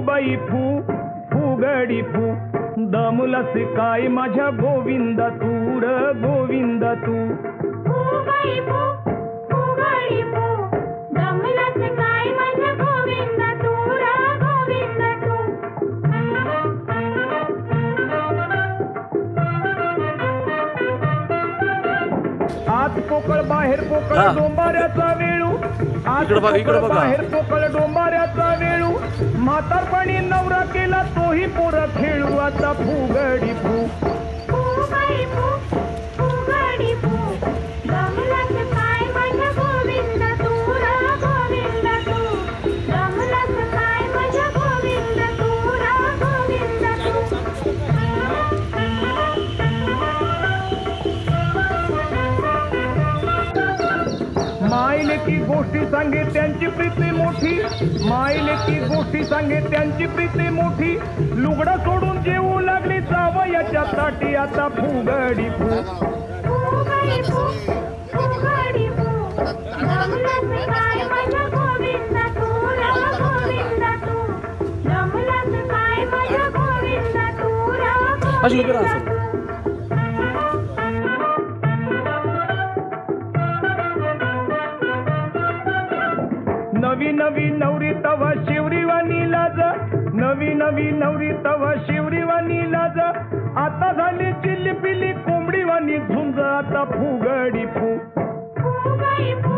बाई फू फुगडी फू दमलस काय माझ्या गोविंदा तू र गोविंदा तू बाई फू फुगडी फू दमलस काय माझ्या गोविंदा तू र गोविंदा तू आत पोकळ बाहेर पोकळ डोंबाऱ्याचा वेळू आत पोकळ बाहेर पोकळ डोंबाऱ्याचा वेळू म्हातारपणी नवरा केला तोही पोर खेळू आता फुगडी फू बाई फू फुगडी फू दमलस काय माझ्या गोविंदा तू र गोविंदा तू दमलस काय माझ्या गोविंदा तू र गोविंदा तू मायले की गोष्टी सांगे त्यांची प्रीती मोठी मायले की गोष्टी सांगे त्यांची प्रीती मोठी लुगडं सोडून जेवू लागली जावयाच्या ताटी आता फुगडी फू बाई फू फुगडी फू दमलस काय माझ्या गोविंदा तू र गोविंदा तू दमलस काय माझ्या गोविंदा तू र गोविंदा तू नवी नवी नवरी तवा शिवरीवानी लाज नवी नवी नवरी तवा शिवरीवानी लाज आता झाली चिल्ली पिल्ली कोंबडीवानी झुंज आता फुगडी फू बाई फू